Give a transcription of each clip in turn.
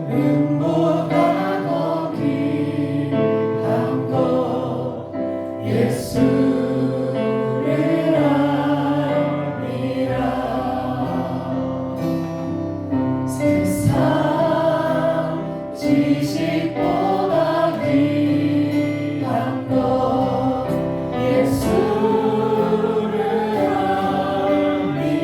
음보다 더 귀한 것 예수를 아니라. 세상 지식보다 귀한 것 예수를 아니라.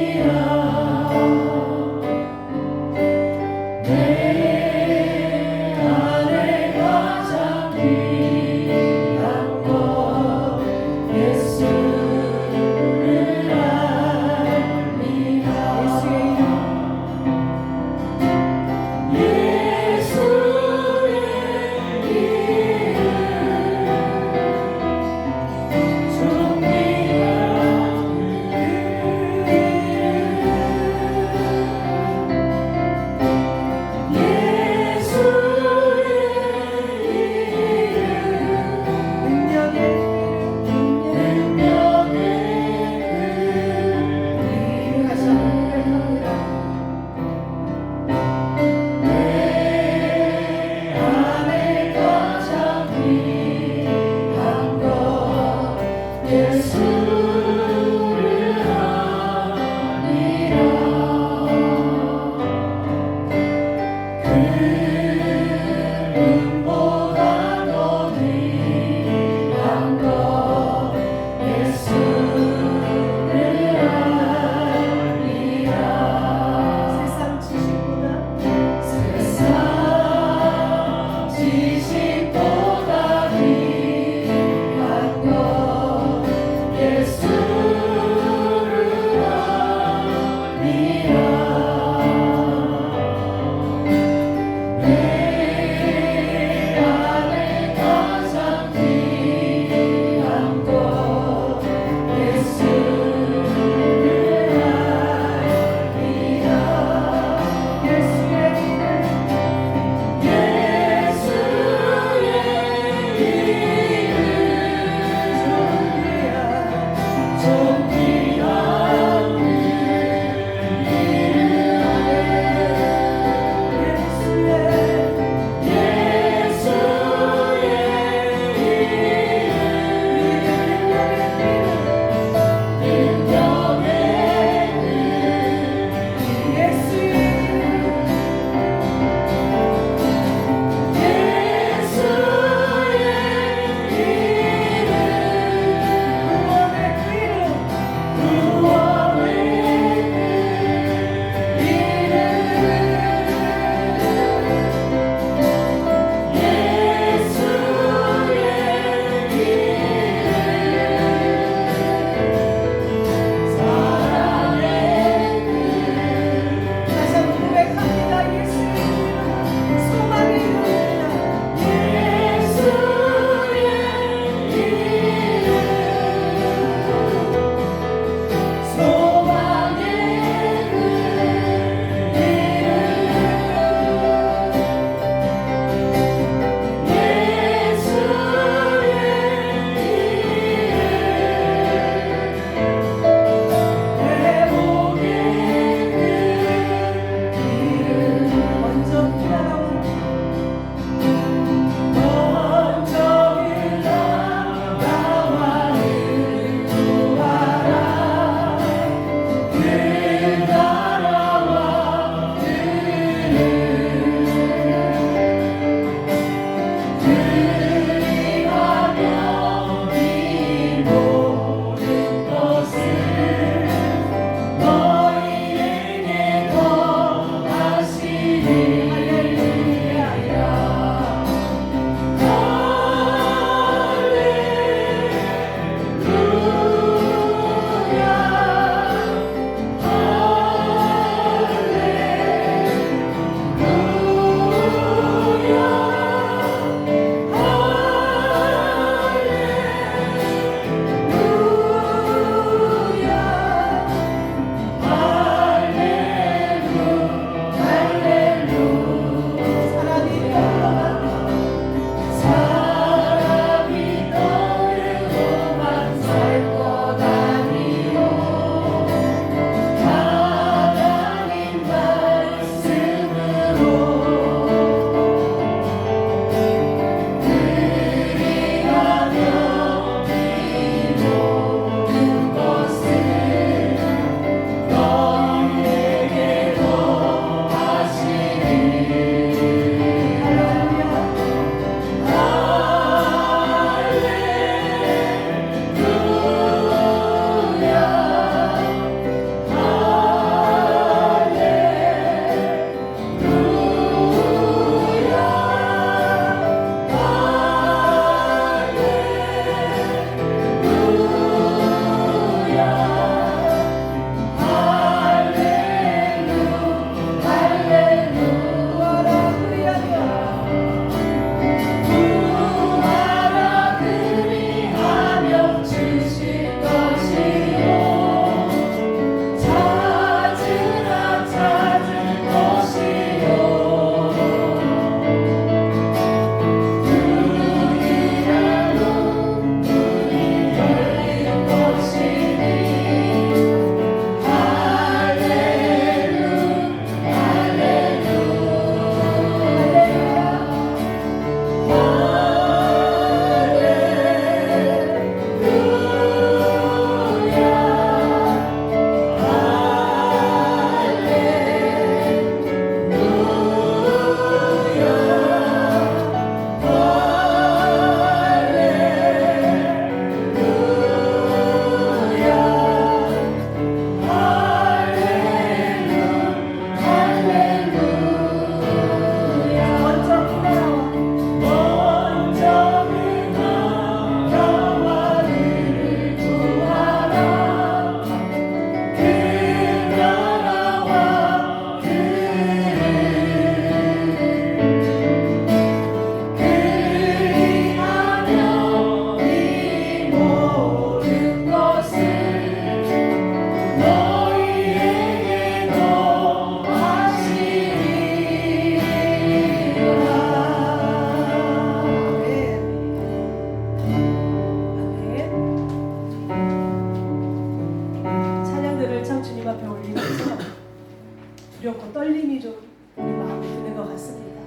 두렵고 떨림이 좀 우리 마음에 드는 것 같습니다.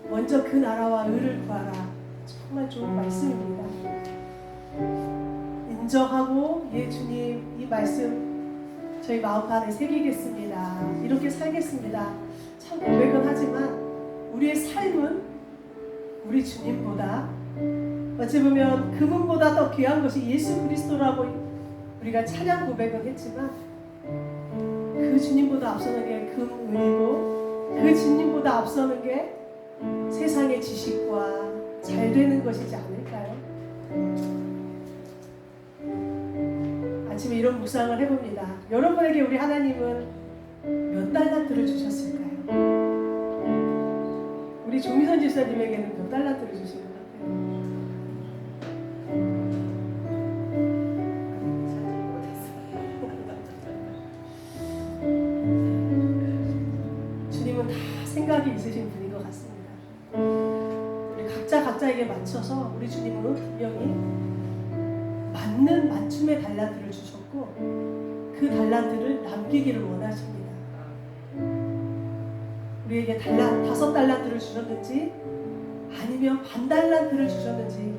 먼저 그 나라와 의를 구하라. 정말 좋은 말씀입니다. 인정하고 예 주님 이 말씀 저희 마음 안에 새기겠습니다. 이렇게 살겠습니다. 참 고백은 하지만 우리의 삶은 우리 주님보다 어찌 보면 금은보다 더 귀한 것이 예수 그리스도라고 우리가 찬양 고백은 했지만 그 주님보다 앞서는 게 금은이고 그 주님보다 앞서는 게 세상의 지식과 잘 되는 것이지 않을까요? 아침에 이런 묵상을 해봅니다. 여러분에게 우리 하나님은 몇 달란트를 주셨을까요? 우리 조미선 집사님에게는 몇 달란트를 주신 것 같아요? 주님은 다 생각이 있으신 분인 것 같습니다. 우리 각자에게 맞춰서 우리 주님은 분명히 맞는 맞춤의 달란트를 주셨고 그 달란트를 남기기를 원하십니다. 우리에게 5달란트를 주셨는지 아니면 반 달란트를 주셨는지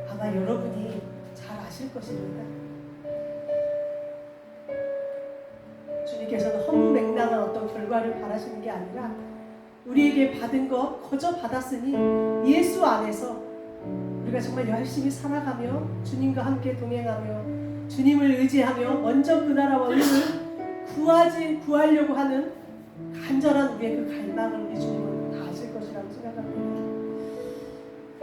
아마 여러분이 잘 아실 것입니다. 주님께서는 허무맹랑한 어떤 결과를 바라시는 게 아니라 우리에게 받은 것 거저 받았으니 예수 안에서 우리가 정말 열심히 살아가며 주님과 함께 동행하며 주님을 의지하며 먼저 그 나라와 의를 구하려고 하는 간절한 우리의 그 갈망을 우리 주님은 다 아실 것이라고 생각합니다.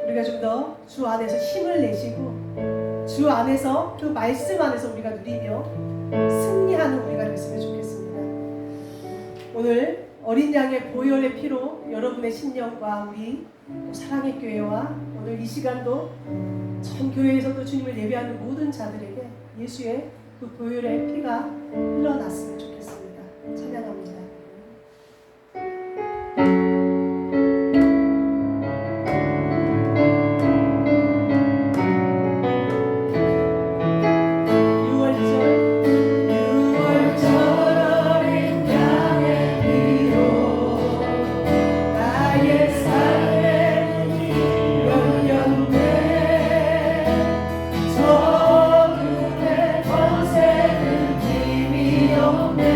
우리가 좀 더 주 안에서 힘을 내시고 주 안에서 그 말씀 안에서 우리가 누리며 승리하는 우리가 됐으면 좋겠습니다. 오늘 어린 양의 보혈의 피로 여러분의 심령과 우리 사랑의 교회와 오늘 이 시간도 전 교회에서도 주님을 예배하는 모든 자들에게 예수의 그 보혈의 피가 흘러났으면 좋겠습니다. 찬양합니다. 없네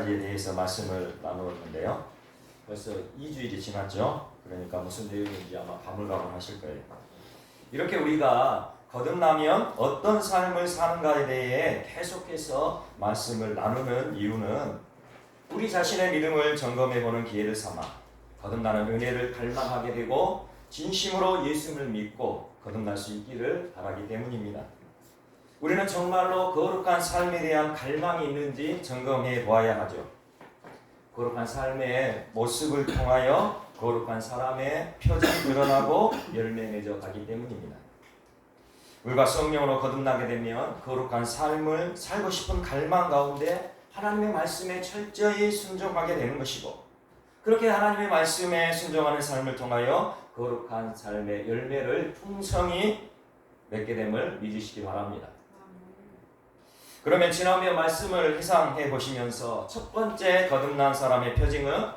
가지에 대해서 말씀을 나누을 건데요. 벌써 2주일이 지났죠. 그러니까 무슨 내용인지 아마 가물가물하실 거예요. 이렇게 우리가 거듭나면 어떤 삶을 사는가에 대해 계속해서 말씀을 나누는 이유는 우리 자신의 믿음을 점검해보는 기회를 삼아 거듭나는 은혜를 갈망하게 되고 진심으로 예수를 믿고 거듭날 수 있기를 바라기 때문입니다. 우리는 정말로 거룩한 삶에 대한 갈망이 있는지 점검해 보아야 하죠. 거룩한 삶의 모습을 통하여 거룩한 사람의 표정이 드러나고 열매 맺어 가기 때문입니다. 우리가 성령으로 거듭나게 되면 거룩한 삶을 살고 싶은 갈망 가운데 하나님의 말씀에 철저히 순종하게 되는 것이고, 그렇게 하나님의 말씀에 순종하는 삶을 통하여 거룩한 삶의 열매를 풍성히 맺게 됨을 믿으시기 바랍니다. 그러면 지난번 말씀을 회상해 보시면서 첫 번째 거듭난 사람의 표징은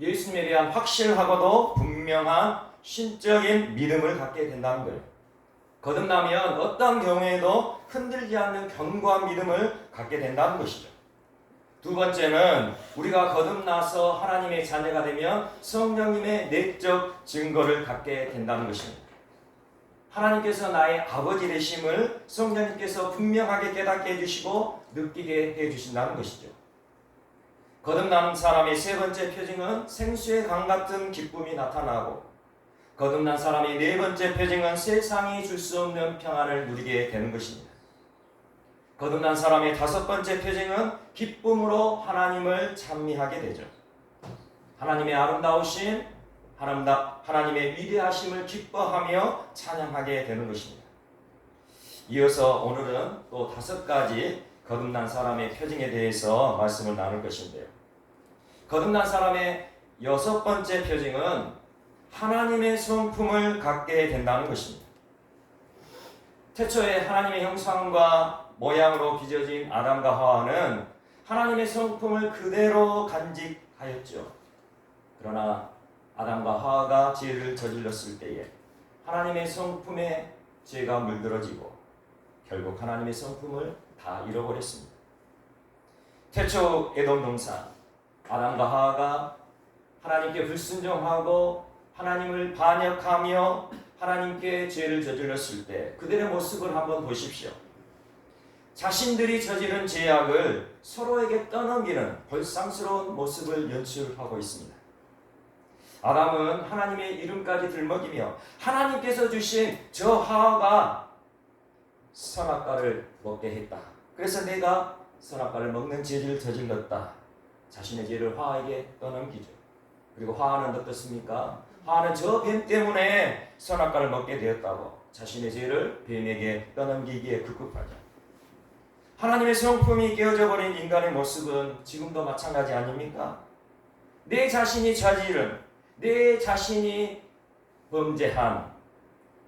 예수님에 대한 확실하고도 분명한 신적인 믿음을 갖게 된다는 거예요. 거듭나면 어떤 경우에도 흔들리지 않는 견고한 믿음을 갖게 된다는 것이죠. 두 번째는 우리가 거듭나서 하나님의 자녀가 되면 성령님의 내적 증거를 갖게 된다는 것입니다. 하나님께서 나의 아버지 되심을 성령님께서 분명하게 깨닫게 해주시고 느끼게 해주신다는 것이죠. 거듭난 사람의 세 번째 표징은 생수의 강 같은 기쁨이 나타나고, 거듭난 사람의 네 번째 표징은 세상이 줄 수 없는 평안을 누리게 되는 것입니다. 거듭난 사람의 다섯 번째 표징은 기쁨으로 하나님을 찬미하게 되죠. 하나님의 아름다우신, 하나님의 위대하심을 기뻐하며 찬양하게 되는 것입니다. 이어서 오늘은 또 다섯 가지 거듭난 사람의 표징에 대해서 말씀을 나눌 것인데요. 거듭난 사람의 여섯 번째 표징은 하나님의 성품을 갖게 된다는 것입니다. 태초에 하나님의 형상과 모양으로 빚어진 아담과 하와는 하나님의 성품을 그대로 간직하였죠. 그러나 아담과 하와가 죄를 저질렀을 때에 하나님의 성품에 죄가 물들어지고 결국 하나님의 성품을 다 잃어버렸습니다. 태초 에돔 동산, 아담과 하와가 하나님께 불순종하고 하나님을 반역하며 하나님께 죄를 저질렀을 때 그들의 모습을 한번 보십시오. 자신들이 저지른 죄악을 서로에게 떠넘기는 볼상스러운 모습을 연출하고 있습니다. 아담은 하나님의 이름까지 들먹이며 하나님께서 주신 저 하와가 선악과를 먹게 했다. 그래서 내가 선악과를 먹는 죄를 저질렀다. 자신의 죄를 화에게 떠넘기죠. 그리고 화는 어떻습니까? 화는 저 뱀 때문에 선악과를 먹게 되었다고 자신의 죄를 뱀에게 떠넘기기에 급급하죠. 하나님의 성품이 깨어져 버린 인간의 모습은 지금도 마찬가지 아닙니까? 내 자신이 저지른, 내 자신이 범죄한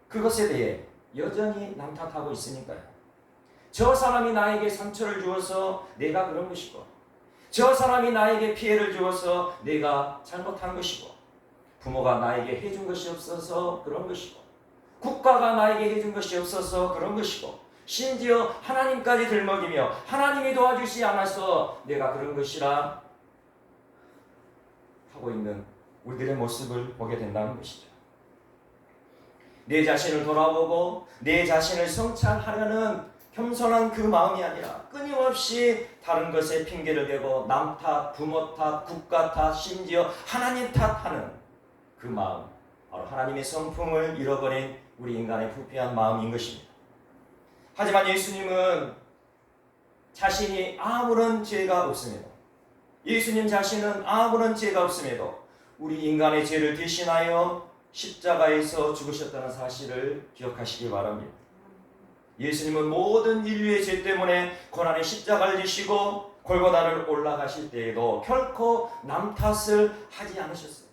그것에 대해 여전히 남탓하고 있으니까요. 저 사람이 나에게 상처를 주어서 내가 그런 것이고, 저 사람이 나에게 피해를 주어서 내가 잘못한 것이고, 부모가 나에게 해준 것이 없어서 그런 것이고, 국가가 나에게 해준 것이 없어서 그런 것이고, 심지어 하나님까지 들먹이며 하나님이 도와주지 않아서 내가 그런 것이라 하고 있는 우리들의 모습을 보게 된다는 것이죠. 내 자신을 돌아보고 내 자신을 성찰하려는 겸손한 그 마음이 아니라 끊임없이 다른 것에 핑계를 대고 남 탓, 부모 탓, 국가 탓, 심지어 하나님 탓하는 그 마음, 바로 하나님의 성품을 잃어버린 우리 인간의 부패한 마음인 것입니다. 하지만 예수님은 자신이 아무런 죄가 없음에도, 예수님 자신은 아무런 죄가 없음에도 우리 인간의 죄를 대신하여 십자가에서 죽으셨다는 사실을 기억하시기 바랍니다. 예수님은 모든 인류의 죄 때문에 고난의 십자가를 지시고 골고다를 올라가실 때에도 결코 남 탓을 하지 않으셨어요.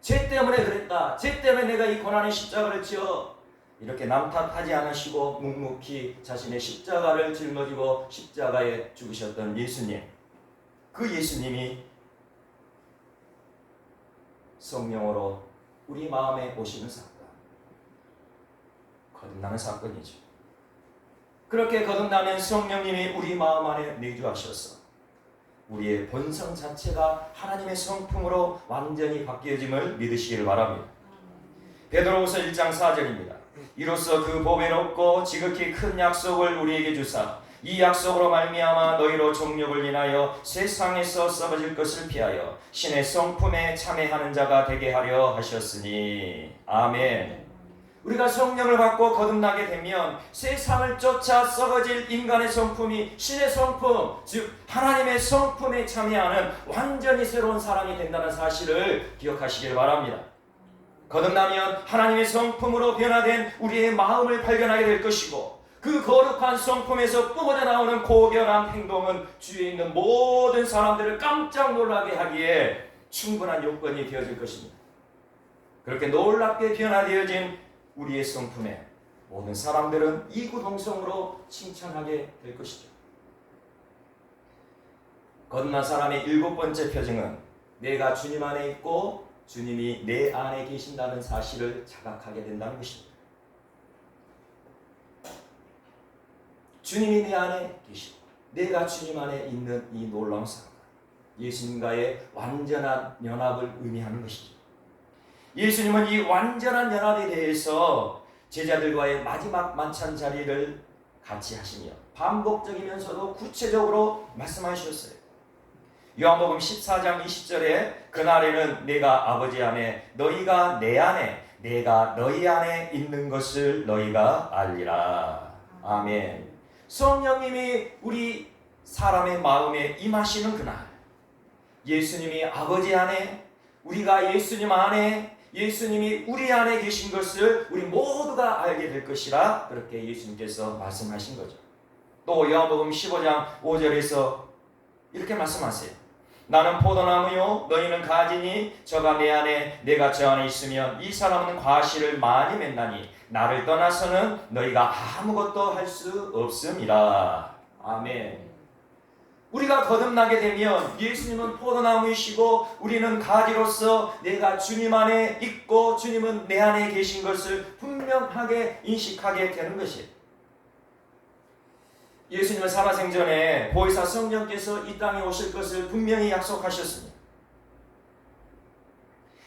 죄 때문에 그랬다, 죄 때문에 내가 이 고난의 십자가를 지어, 이렇게 남 탓하지 않으시고 묵묵히 자신의 십자가를 짊어지고 십자가에 죽으셨던 예수님, 그 예수님이 성령으로 우리 마음에 오시는 사건, 거듭나는 사건이죠. 그렇게 거듭나면 성령님이 우리 마음 안에 내주하셔서 우리의 본성 자체가 하나님의 성품으로 완전히 바뀌어짐을 믿으시기를 바랍니다. 베드로후서 1장 4절입니다. 이로써 그 보배 높고 지극히 큰 약속을 우리에게 주사 이 약속으로 말미암아 너희로 정욕을 인하여 세상에서 썩어질 것을 피하여 신의 성품에 참여하는 자가 되게 하려 하셨으니. 아멘. 우리가 성령을 받고 거듭나게 되면 세상을 쫓아 썩어질 인간의 성품이 신의 성품, 즉 하나님의 성품에 참여하는 완전히 새로운 사람이 된다는 사실을 기억하시길 바랍니다. 거듭나면 하나님의 성품으로 변화된 우리의 마음을 발견하게 될 것이고, 그 거룩한 성품에서 뿜어져 나오는 고결한 행동은 주위에 있는 모든 사람들을 깜짝 놀라게 하기에 충분한 요건이 되어질 것입니다. 그렇게 놀랍게 변화되어진 우리의 성품에 모든 사람들은 이구동성으로 칭찬하게 될 것이죠. 거듭난 사람의 7번째 표징은 내가 주님 안에 있고 주님이 내 안에 계신다는 사실을 자각하게 된다는 것입니다. 주님이 내 안에 계시고 내가 주님 안에 있는 이 놀라운 사건, 예수님과의 완전한 연합을 의미하는 것이죠. 예수님은 이 완전한 연합에 대해서 제자들과의 마지막 만찬 자리를 같이 하시며 반복적이면서도 구체적으로 말씀하셨어요. 요한복음 14장 20절에 그날에는 내가 아버지 안에 너희가 내 안에 내가 너희 안에 있는 것을 너희가 알리라. 아멘. 성령님이 우리 사람의 마음에 임하시는 그날, 예수님이 아버지 안에, 우리가 예수님 안에, 예수님이 우리 안에 계신 것을 우리 모두가 알게 될 것이라 그렇게 예수님께서 말씀하신 거죠. 또 요한복음 15장 5절에서 이렇게 말씀하세요. 나는 포도나무요 너희는 가지니 저가 내 안에 내가 저 안에 있으면 이 사람은 과실을 많이 맺나니 나를 떠나서는 너희가 아무것도 할 수 없습니다. 아멘. 우리가 거듭나게 되면 예수님은 포도나무이시고 우리는 가지로서 내가 주님 안에 있고 주님은 내 안에 계신 것을 분명하게 인식하게 되는 것이에요. 예수님은 살아생전에 보혜사 성령께서 이 땅에 오실 것을 분명히 약속하셨습니다.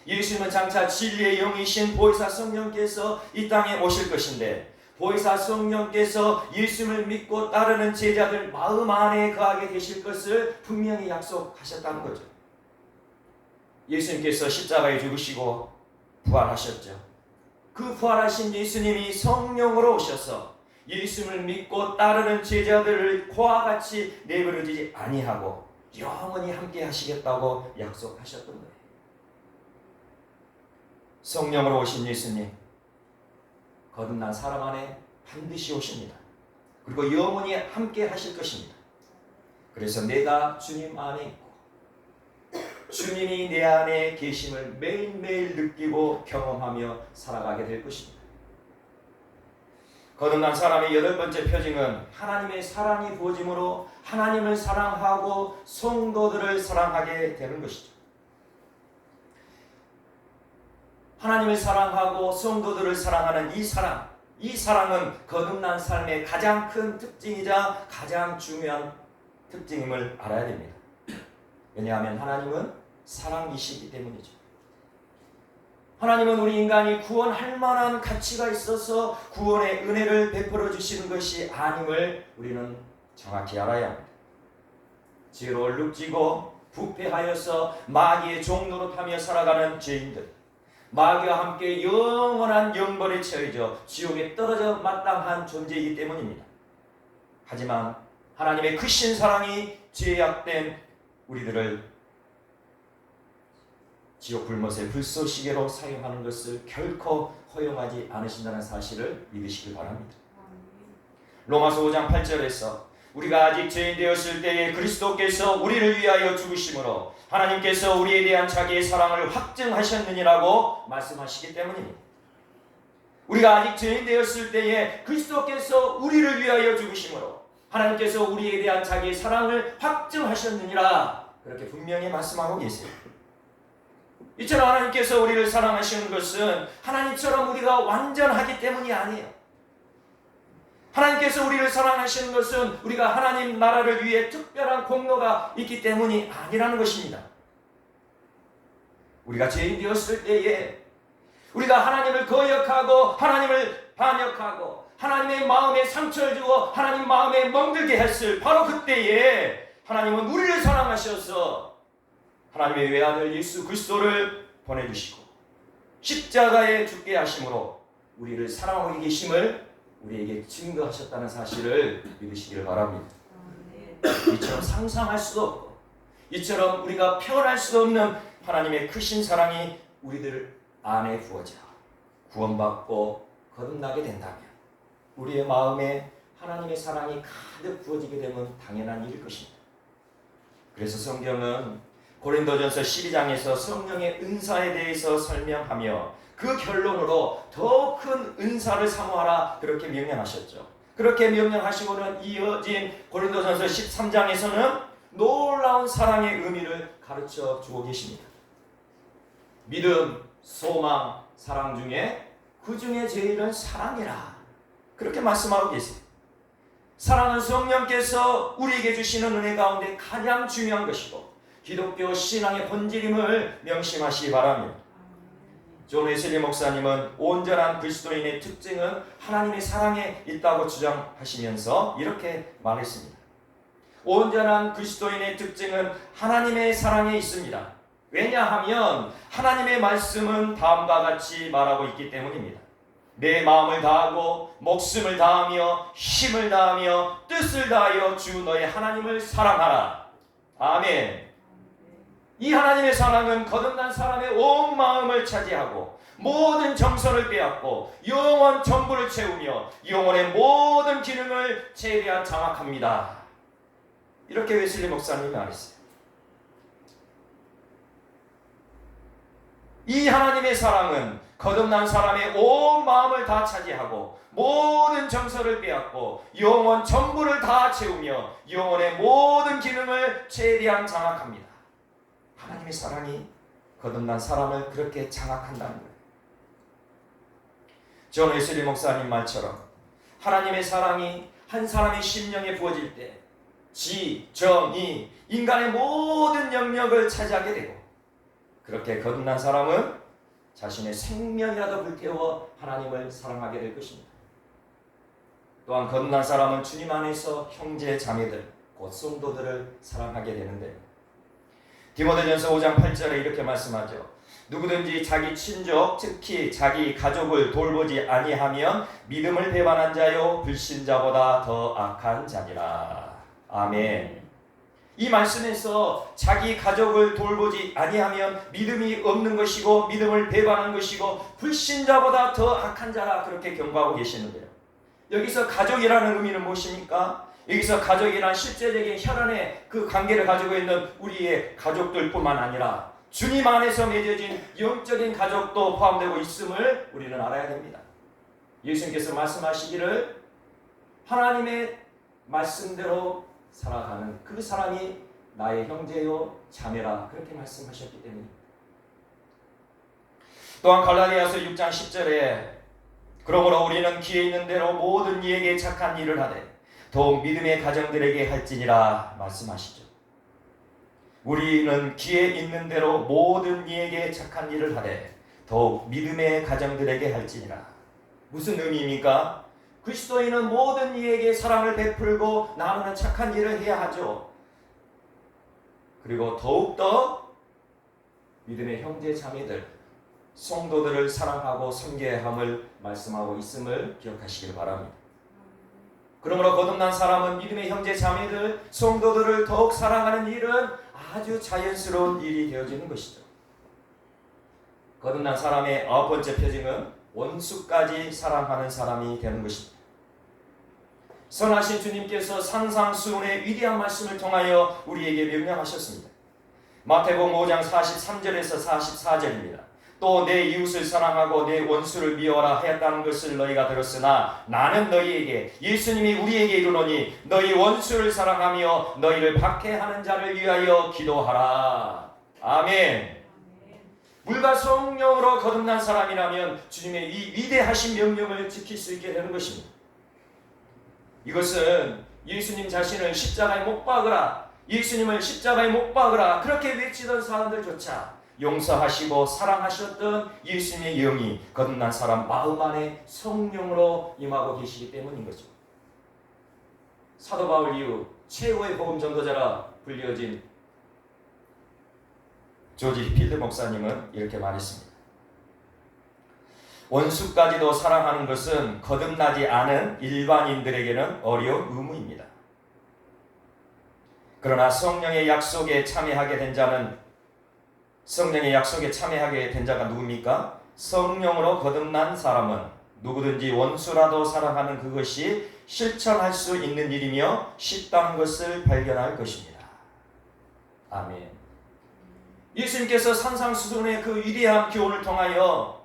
예수님은 장차 진리의 영이신 보혜사 성령께서 이 땅에 오실 것인데, 보혜사 성령께서 예수님을 믿고 따르는 제자들 마음 안에 거하게 되실 것을 분명히 약속하셨다는 거죠. 예수님께서 십자가에 죽으시고 부활하셨죠. 그 부활하신 예수님이 성령으로 오셔서 예수님을 믿고 따르는 제자들을 그와 같이 내버려두지 아니하고 영원히 함께 하시겠다고 약속하셨던 거예요. 성령으로 오신 예수님, 거듭난 사람 안에 반드시 오십니다. 그리고 영원히 함께 하실 것입니다. 그래서 내가 주님 안에 있고 주님이 내 안에 계심을 매일매일 느끼고 경험하며 살아가게 될 것입니다. 거듭난 사람의 8번째 표징은 하나님의 사랑이 부어짐으로 하나님을 사랑하고 성도들을 사랑하게 되는 것이죠. 하나님을 사랑하고 성도들을 사랑하는 이 사랑은 거듭난 삶의 가장 큰 특징이자 가장 중요한 특징임을 알아야 됩니다. 왜냐하면 하나님은 사랑이시기 때문이죠. 하나님은 우리 인간이 구원할 만한 가치가 있어서 구원의 은혜를 베풀어 주시는 것이 아님을 우리는 정확히 알아야 합니다. 죄로 얼룩지고 부패하여서 마귀의 종노릇하며 살아가는 죄인들, 마귀와 함께 영원한 영벌에 처해져 지옥에 떨어져 마땅한 존재이기 때문입니다. 하지만 하나님의 크신 사랑이 죄악된 우리들을 지옥 불못의 불쏘시개로 사용하는 것을 결코 허용하지 않으신다는 사실을 믿으시길 바랍니다. 로마서 5장 8절에서 우리가 아직 죄인 되었을 때에 그리스도께서 우리를 위하여 죽으심으로 하나님께서 우리에 대한 자기의 사랑을 확증하셨느니라고 말씀하시기 때문입니다. 우리가 아직 죄인 되었을 때에 그리스도께서 우리를 위하여 죽으심으로 하나님께서 우리에 대한 자기의 사랑을 확증하셨느니라 그렇게 분명히 말씀하고 계세요. 이처럼 하나님께서 우리를 사랑하시는 것은 하나님처럼 우리가 완전하기 때문이 아니에요. 하나님께서 우리를 사랑하시는 것은 우리가 하나님 나라를 위해 특별한 공로가 있기 때문이 아니라는 것입니다. 우리가 죄인 되었을 때에 우리가 하나님을 거역하고 하나님을 반역하고 하나님의 마음에 상처를 주고 하나님 마음에 멍들게 했을 바로 그때에 하나님은 우리를 사랑하셔서 하나님의 외아들 예수 그리스도를 보내주시고 십자가에 죽게 하심으로 우리를 사랑하고 계심을 우리에게 증거하셨다는 사실을 믿으시기를 바랍니다. 이처럼 상상할 수도 없고 이처럼 우리가 표현할 수도 없는 하나님의 크신 사랑이 우리들 안에 부어져 구원받고 거듭나게 된다면 우리의 마음에 하나님의 사랑이 가득 부어지게 되면 당연한 일일 것입니다. 그래서 성경은 고린도전서 12장에서 성령의 은사에 대해서 설명하며 그 결론으로 더 큰 은사를 사모하라 그렇게 명령하셨죠. 그렇게 명령하시고는 이어진 고린도전서 13장에서는 놀라운 사랑의 의미를 가르쳐 주고 계십니다. 믿음, 소망, 사랑 중에 그 중에 제일은 사랑이라 그렇게 말씀하고 계세요. 사랑은 성령께서 우리에게 주시는 은혜 가운데 가장 중요한 것이고 기독교 신앙의 본질임을 명심하시기 바랍니다. 존 웨슬리 목사님은 온전한 그리스도인의 특징은 하나님의 사랑에 있다고 주장하시면서 이렇게 말했습니다. 온전한 그리스도인의 특징은 하나님의 사랑에 있습니다. 왜냐하면 하나님의 말씀은 다음과 같이 말하고 있기 때문입니다. 내 마음을 다하고 목숨을 다하며 힘을 다하며 뜻을 다하여 주 너의 하나님을 사랑하라. 아멘. 이 하나님의 사랑은 거듭난 사람의 온 마음을 차지하고 모든 정서를 빼앗고 영혼 전부를 채우며 영혼의 모든 기능을 최대한 장악합니다. 이렇게 웨슬리 목사님이 말했어요. 이 하나님의 사랑은 거듭난 사람의 온 마음을 다 차지하고 모든 정서를 빼앗고 영혼 전부를 다 채우며 영혼의 모든 기능을 최대한 장악합니다. 하나님의 사랑이 거듭난 사람을 그렇게 장악한다는 거예요. 존 웨슬리 목사님 말처럼 하나님의 사랑이 한 사람의 심령에 부어질 때 지, 정, 이, 인간의 모든 영역을 차지하게 되고 그렇게 거듭난 사람은 자신의 생명이라도 불태워 하나님을 사랑하게 될 것입니다. 또한 거듭난 사람은 주님 안에서 형제 자매들, 곧 성도들을 사랑하게 되는데 디모데전서 5장 8절에 이렇게 말씀하죠. 누구든지 자기 친족, 특히 자기 가족을 돌보지 아니하면 믿음을 배반한 자요 불신자보다 더 악한 자니라. 아멘. 이 말씀에서 자기 가족을 돌보지 아니하면 믿음이 없는 것이고 믿음을 배반한 것이고 불신자보다 더 악한 자라 그렇게 경고하고 계시는데요. 여기서 가족이라는 의미는 무엇입니까? 여기서 가족이란 실제적인 혈연의 그 관계를 가지고 있는 우리의 가족들뿐만 아니라 주님 안에서 맺어진 영적인 가족도 포함되고 있음을 우리는 알아야 됩니다. 예수님께서 말씀하시기를 하나님의 말씀대로 살아가는 그 사람이 나의 형제요 자매라 그렇게 말씀하셨기 때문입니다. 또한 갈라디아서 6장 10절에 그러므로 우리는 기회 있는 대로 모든 이에게 착한 일을 하되 더욱 믿음의 가정들에게 할지니라 말씀하시죠. 우리는 기회 있는 대로 모든 이에게 착한 일을 하되 더욱 믿음의 가정들에게 할지니라. 무슨 의미입니까? 그리스도인은 모든 이에게 사랑을 베풀고 나누는 착한 일을 해야 하죠. 그리고 더욱더 믿음의 형제 자매들, 성도들을 사랑하고 섬겨야 함을 말씀하고 있음을 기억하시길 바랍니다. 그러므로 거듭난 사람은 믿음의 형제 자매들, 성도들을 더욱 사랑하는 일은 아주 자연스러운 일이 되어지는 것이죠. 거듭난 사람의 9번째 표징은 원수까지 사랑하는 사람이 되는 것입니다. 선하신 주님께서 산상수훈의 위대한 말씀을 통하여 우리에게 명령하셨습니다. 마태복음 5장 43절에서 44절입니다. 또 내 이웃을 사랑하고 내 원수를 미워하라 하였다는 것을 너희가 들었으나 나는 너희에게 예수님이 우리에게 이르노니 너희 원수를 사랑하며 너희를 박해하는 자를 위하여 기도하라. 아멘. 물과 성령으로 거듭난 사람이라면 주님의 이 위대하신 명령을 지킬 수 있게 되는 것입니다. 이것은 예수님 자신을 십자가에 못 박으라, 예수님을 십자가에 못 박으라 그렇게 외치던 사람들조차 용서하시고 사랑하셨던 예수님의 영이 거듭난 사람 마음 안에 성령으로 임하고 계시기 때문인 거죠. 사도 바울 이후 최고의 복음 전도자라 불려진 조지 필드 목사님은 이렇게 말했습니다. 원수까지도 사랑하는 것은 거듭나지 않은 일반인들에게는 어려운 의무입니다. 그러나 성령의 약속에 참여하게 된 자가 누굽니까? 성령으로 거듭난 사람은 누구든지 원수라도 사랑하는 그것이 실천할 수 있는 일이며 쉽다는 것을 발견할 것입니다. 아멘. 예수님께서 산상수훈의 그 위대한 교훈을 통하여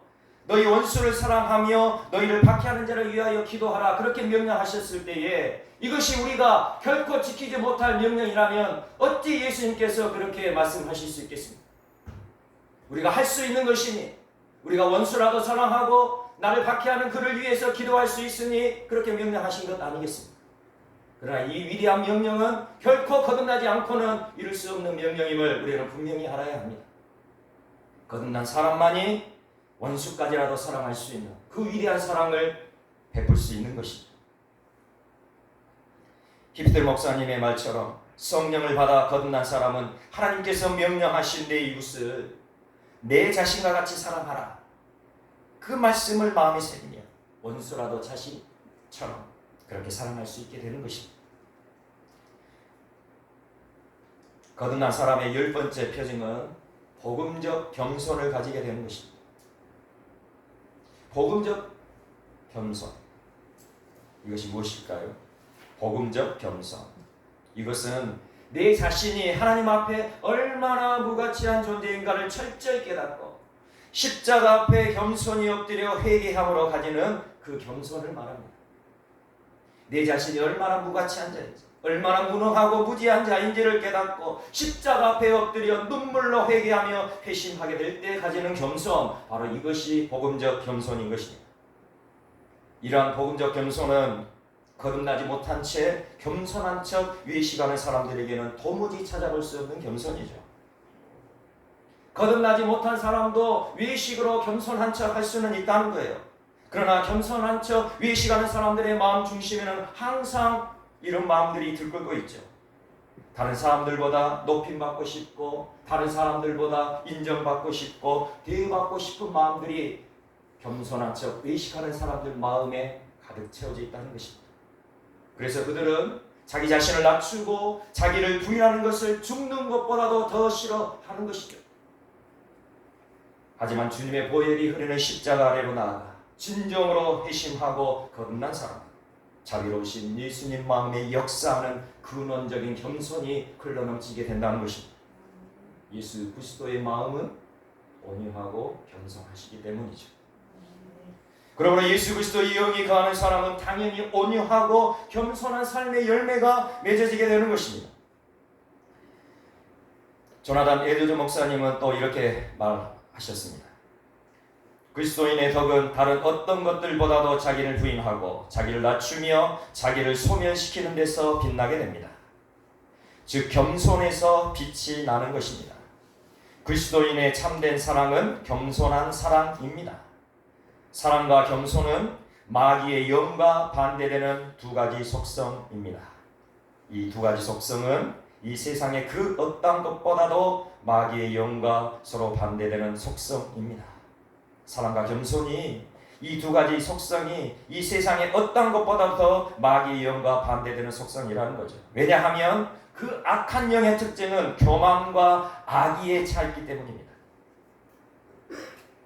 너희 원수를 사랑하며 너희를 박해하는 자를 위하여 기도하라 그렇게 명령하셨을 때에 이것이 우리가 결코 지키지 못할 명령이라면 어찌 예수님께서 그렇게 말씀하실 수 있겠습니까? 우리가 할 수 있는 것이니 우리가 원수라도 사랑하고 나를 박해하는 그를 위해서 기도할 수 있으니 그렇게 명령하신 것 아니겠습니까? 그러나 이 위대한 명령은 결코 거듭나지 않고는 이룰 수 없는 명령임을 우리는 분명히 알아야 합니다. 거듭난 사람만이 원수까지라도 사랑할 수 있는 그 위대한 사랑을 베풀 수 있는 것입니다. 히피들 목사님의 말처럼 성령을 받아 거듭난 사람은 하나님께서 명령하신 내 이웃을 내 자신과 같이 사랑하라 그 말씀을 마음에 새기며 원수라도 자신처럼 그렇게 사랑할 수 있게 되는 것입니다. 거듭난 사람의 10번째 표징은 복음적 겸손을 가지게 되는 것입니다. 복음적 겸손, 이것이 무엇일까요? 복음적 겸손, 이것은 내 자신이 하나님 앞에 얼마나 무가치한 존재인가를 철저히 깨닫고 십자가 앞에 겸손히 엎드려 회개함으로 가지는 그 겸손을 말합니다. 내 자신이 얼마나 무가치한 자인지, 얼마나 무능하고 무지한 자인지를 깨닫고 십자가 앞에 엎드려 눈물로 회개하며 회심하게 될 때 가지는 겸손, 바로 이것이 복음적 겸손인 것입니다. 이러한 복음적 겸손은 거듭나지 못한 채 겸손한 척 외식하는 사람들에게는 도무지 찾아볼 수 없는 겸손이죠. 거듭나지 못한 사람도 외식으로 겸손한 척 할 수는 있다는 거예요. 그러나 겸손한 척 외식하는 사람들의 마음 중심에는 항상 이런 마음들이 들끓고 있죠. 다른 사람들보다 높임받고 싶고 다른 사람들보다 인정받고 싶고 대우받고 싶은 마음들이 겸손한 척 외식하는 사람들 마음에 가득 채워져 있다는 것입니다. 그래서 그들은 자기 자신을 낮추고 자기를 부인하는 것을 죽는 것보다도 더 싫어하는 것이죠. 하지만 주님의 보혈이 흐르는 십자가 아래로 나아가 진정으로 회심하고 거듭난 사람, 자비로우신 예수님 마음에 역사하는 근원적인 겸손이 흘러넘치게 된다는 것입니다. 예수 그리스도의 마음은 온유하고 겸손하시기 때문이죠. 그러므로 예수 그리스도의 영이 거하는 사람은 당연히 온유하고 겸손한 삶의 열매가 맺어지게 되는 것입니다. 조나단 에드워드 목사님은 또 이렇게 말하셨습니다. 그리스도인의 덕은 다른 어떤 것들보다도 자기를 부인하고 자기를 낮추며 자기를 소멸시키는 데서 빛나게 됩니다. 즉 겸손에서 빛이 나는 것입니다. 그리스도인의 참된 사랑은 겸손한 사랑입니다. 사랑과 겸손은 마귀의 영과 반대되는 두 가지 속성입니다. 이 두 가지 속성은 이 세상의 그 어떤 것보다도 마귀의 영과 서로 반대되는 속성입니다. 사랑과 겸손이 이 두 가지 속성이 이 세상의 어떤 것보다 더 마귀의 영과 반대되는 속성이라는 거죠. 왜냐하면 그 악한 영의 특징은 교만과 악의에 차 있기 때문입니다.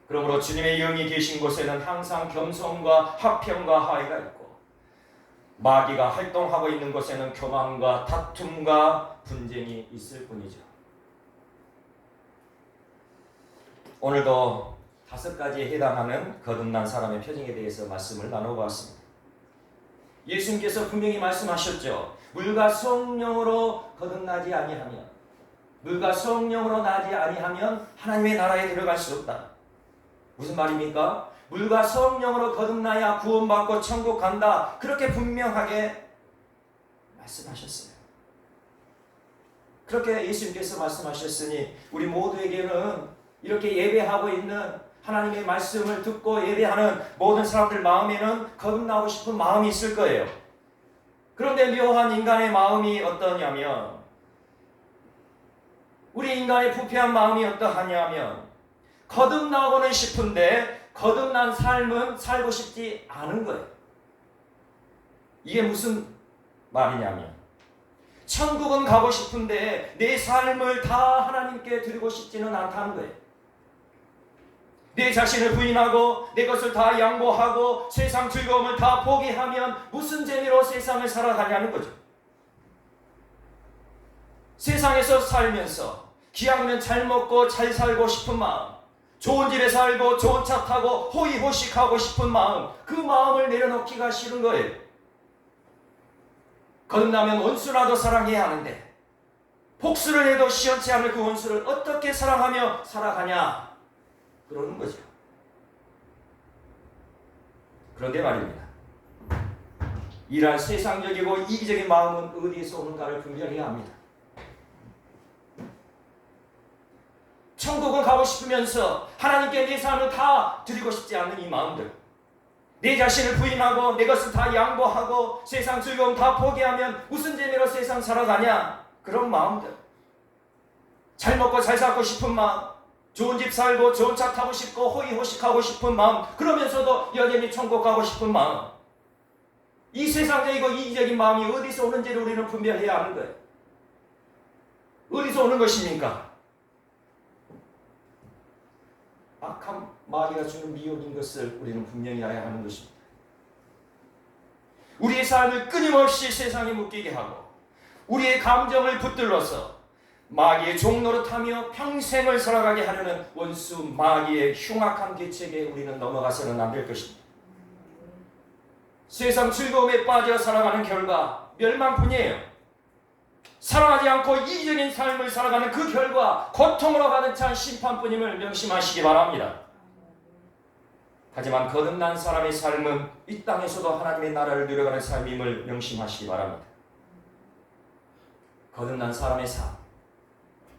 그러므로 주님의 영이 계신 곳에는 항상 겸손과 화평과 화해가 있고 마귀가 활동하고 있는 곳에는 교만과 다툼과 분쟁이 있을 뿐이죠. 오늘도 5가지에 해당하는 거듭난 사람의 표징에 대해서 말씀을 나눠보았습니다. 예수님께서 분명히 말씀하셨죠. 물과 성령으로 거듭나지 아니하면, 물과 성령으로 나지 아니하면 하나님의 나라에 들어갈 수 없다. 무슨 말입니까? 물과 성령으로 거듭나야 구원받고 천국 간다. 그렇게 분명하게 말씀하셨어요. 그렇게 예수님께서 말씀하셨으니 우리 모두에게는 이렇게 예배하고 있는 하나님의 말씀을 듣고 예배하는 모든 사람들 마음에는 거듭나고 싶은 마음이 있을 거예요. 그런데 묘한 인간의 마음이 어떠냐면, 우리 인간의 부패한 마음이 어떠하냐면 거듭나고는 싶은데 거듭난 삶은 살고 싶지 않은 거예요. 이게 무슨 말이냐면, 천국은 가고 싶은데 내 삶을 다 하나님께 드리고 싶지는 않다는 거예요. 내 자신을 부인하고 내 것을 다 양보하고 세상 즐거움을 다 포기하면 무슨 재미로 세상을 살아가냐는 거죠. 세상에서 살면서 기왕이면 잘 먹고 잘 살고 싶은 마음, 좋은 집에 살고 좋은 차 타고 호의호식하고 싶은 마음, 그 마음을 내려놓기가 싫은 거예요. 거듭나면 원수라도 사랑해야 하는데 복수를 해도 시원치 않을 그 원수를 어떻게 사랑하며 살아가냐, 그러는 거죠. 그런데 말입니다, 이러한 세상적이고 이기적인 마음은 어디에서 오는가를 분별해야 합니다. 천국을 가고 싶으면서 하나님께 내 삶을 다 드리고 싶지 않은 이 마음들, 내 자신을 부인하고 내 것을 다 양보하고 세상 즐거움 다 포기하면 무슨 재미로 세상 살아가냐, 그런 마음들, 잘 먹고 잘 살고 싶은 마음, 좋은 집 살고 좋은 차 타고 싶고 호의호식하고 싶은 마음, 그러면서도 여전히 천국 가고 싶은 마음, 이 세상적이고 이기적인 마음이 어디서 오는지를 우리는 분별해야 하는 거예요. 어디서 오는 것입니까? 악한 마귀가 주는 미혹인 것을 우리는 분명히 알아야 하는 것입니다. 우리의 삶을 끊임없이 세상에 묶이게 하고 우리의 감정을 붙들러서 마귀의 종노릇하며 평생을 살아가게 하려는 원수 마귀의 흉악한 계책에 우리는 넘어가서는 안 될 것입니다. 세상 즐거움에 빠져 살아가는 결과 멸망뿐이에요. 사랑하지 않고 이기적인 삶을 살아가는 그 결과 고통으로 가득 찬 심판뿐임을 명심하시기 바랍니다. 하지만 거듭난 사람의 삶은 이 땅에서도 하나님의 나라를 누려가는 삶임을 명심하시기 바랍니다. 거듭난 사람의 삶,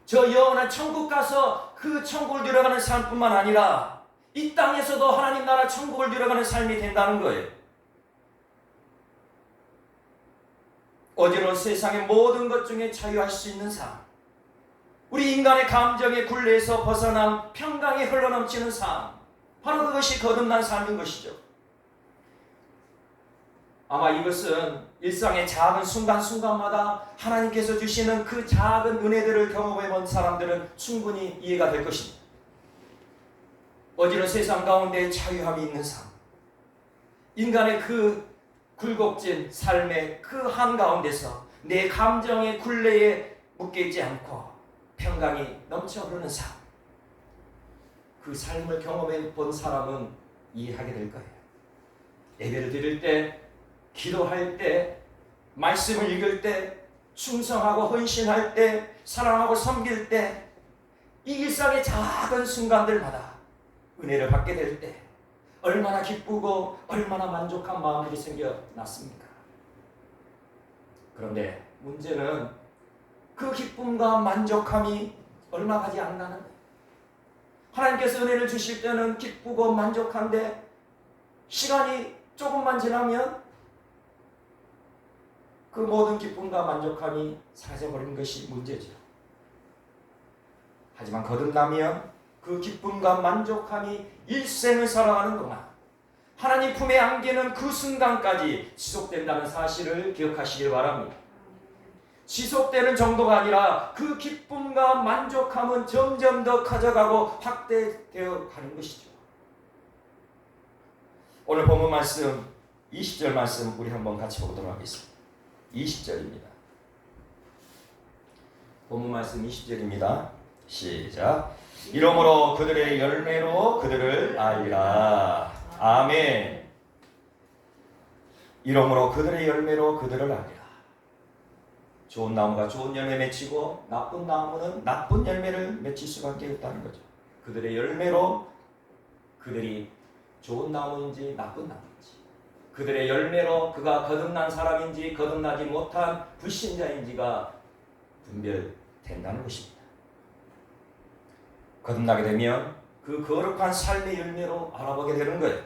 저 영원한 천국 가서 그 천국을 누려가는 삶뿐만 아니라 이 땅에서도 하나님 나라 천국을 누려가는 삶이 된다는 거예요. 어지러운 세상의 모든 것 중에 자유할 수 있는 삶, 우리 인간의 감정의 굴레에서 벗어난 평강이 흘러넘치는 삶, 바로 그것이 거듭난 삶인 것이죠. 아마 이것은 일상의 작은 순간순간마다 하나님께서 주시는 그 작은 은혜들을 경험해본 사람들은 충분히 이해가 될 것입니다. 어지러운 세상 가운데 자유함이 있는 삶, 인간의 그 굴곡진 삶의 그 한가운데서 내 감정의 굴레에 묶여있지 않고 평강이 넘쳐 흐르는 삶, 그 삶을 경험해 본 사람은 이해하게 될 거예요. 예배를 드릴 때, 기도할 때, 말씀을 읽을 때, 충성하고 헌신할 때, 사랑하고 섬길 때, 이 일상의 작은 순간들마다 은혜를 받게 될 때 얼마나 기쁘고 얼마나 만족한 마음들이 생겨났습니까? 그런데 문제는 그 기쁨과 만족함이 얼마 가지 않는다는 거예요. 하나님께서 은혜를 주실 때는 기쁘고 만족한데 시간이 조금만 지나면 그 모든 기쁨과 만족함이 사라져버리는 것이 문제죠. 하지만 거듭나면 그 기쁨과 만족함이 일생을 살아가는 동안 하나님 품에 안기는 그 순간까지 지속된다는 사실을 기억하시길 바랍니다. 지속되는 정도가 아니라 그 기쁨과 만족함은 점점 더 커져가고 확대되어 가는 것이죠. 오늘 본문 말씀 20절 말씀 우리 한번 같이 보도록 하겠습니다. 20절입니다. 본문 말씀 20절입니다. 시작. 이러므로 그들의 열매로 그들을 알리라. 아멘. 이러므로 그들의 열매로 그들을 알리라. 좋은 나무가 좋은 열매 맺히고 나쁜 나무는 나쁜 열매를 맺힐 수밖에 없다는 거죠. 그들의 열매로 그들이 좋은 나무인지 나쁜 나무인지, 그들의 열매로 그가 거듭난 사람인지 거듭나지 못한 불신자인지가 분별된다는 것입니다. 거듭나게 되면 그 거룩한 삶의 열매로 알아보게 되는 거예요.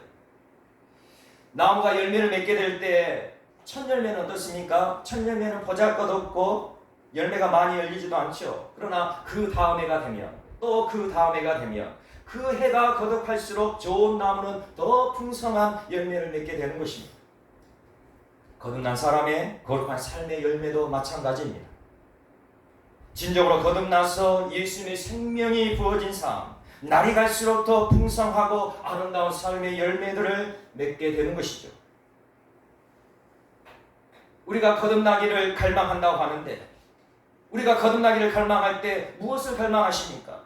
나무가 열매를 맺게 될 때 첫 열매는 어떻습니까? 첫 열매는 보잘것없고 열매가 많이 열리지도 않죠. 그러나 그 다음 해가 되면 또 그 다음 해가 되면 그 해가 거듭할수록 좋은 나무는 더 풍성한 열매를 맺게 되는 것입니다. 거듭난 사람의 거룩한 삶의 열매도 마찬가지입니다. 진정으로 거듭나서 예수님의 생명이 부어진 삶, 날이 갈수록 더 풍성하고 아름다운 삶의 열매들을 맺게 되는 것이죠. 우리가 거듭나기를 갈망한다고 하는데 우리가 거듭나기를 갈망할 때 무엇을 갈망하십니까?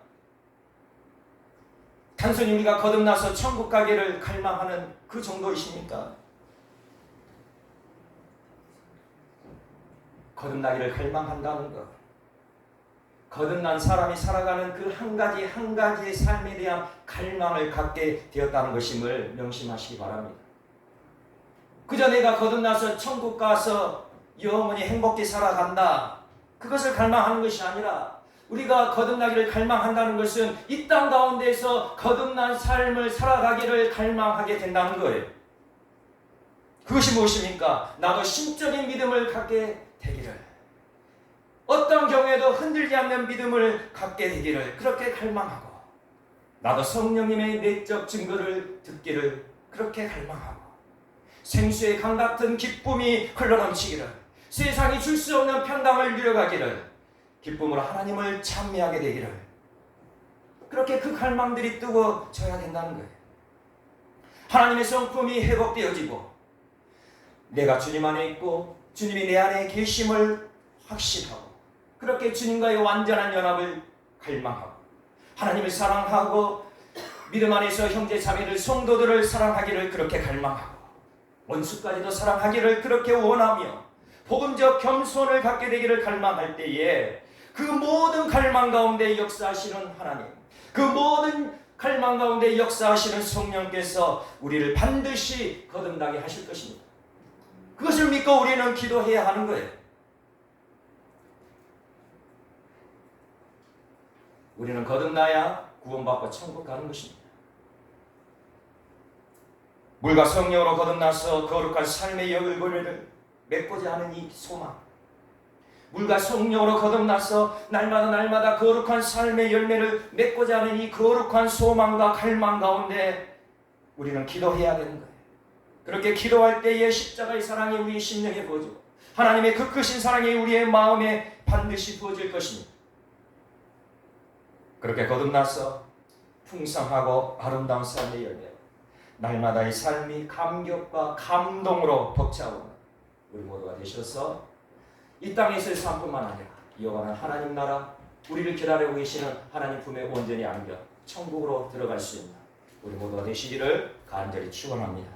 단순히 우리가 거듭나서 천국 가기를 갈망하는 그 정도이십니까? 거듭나기를 갈망한다는 것, 거듭난 사람이 살아가는 그 한 가지 한 가지의 삶에 대한 갈망을 갖게 되었다는 것임을 명심하시기 바랍니다. 그저 내가 거듭나서 천국 가서 영원히 행복히 살아간다, 그것을 갈망하는 것이 아니라 우리가 거듭나기를 갈망한다는 것은 이 땅 가운데서 거듭난 삶을 살아가기를 갈망하게 된다는 거예요. 그것이 무엇입니까? 나도 신적인 믿음을 갖게 되기를, 어떤 경우에도 흔들지 않는 믿음을 갖게 되기를 그렇게 갈망하고, 나도 성령님의 내적 증거를 듣기를 그렇게 갈망하고, 생수의 강 같은 기쁨이 흘러넘치기를, 세상이 줄 수 없는 평강을 누려가기를, 기쁨으로 하나님을 찬미하게 되기를, 그렇게 그 갈망들이 뜨거워져야 된다는 거예요. 하나님의 성품이 회복되어지고 내가 주님 안에 있고 주님이 내 안에 계심을 확신하고, 그렇게 주님과의 완전한 연합을 갈망하고, 하나님을 사랑하고 믿음 안에서 형제 자매들 성도들을 사랑하기를 그렇게 갈망하고, 원수까지도 사랑하기를 그렇게 원하며 복음적 겸손을 갖게 되기를 갈망할 때에 그 모든 갈망 가운데 역사하시는 하나님, 그 모든 갈망 가운데 역사하시는 성령께서 우리를 반드시 거듭나게 하실 것입니다. 그것을 믿고 우리는 기도해야 하는 거예요. 우리는 거듭나야 구원받고 천국 가는 것입니다. 물과 성령으로 거듭나서 거룩한 삶의 열매를 맺고자 하는 이 소망, 물과 성령으로 거듭나서 날마다 거룩한 삶의 열매를 맺고자 하는 이 거룩한 소망과 갈망 가운데 우리는 기도해야 되는 거예요. 그렇게 기도할 때에 십자가의 사랑이 우리의 심령에 부어지고 하나님의 그 크신 사랑이 우리의 마음에 반드시 부어질 것입니다. 그렇게 거듭나서 풍성하고 아름다운 삶의 열매, 날마다의 삶이 감격과 감동으로 벅차오는 우리 모두가 되셔서 이 땅에서의 삶뿐만 아니라 영원한 하나님 나라, 우리를 기다리고 계시는 하나님 품에 온전히 안겨 천국으로 들어갈 수 있는 우리 모두가 되시기를 간절히 축원합니다.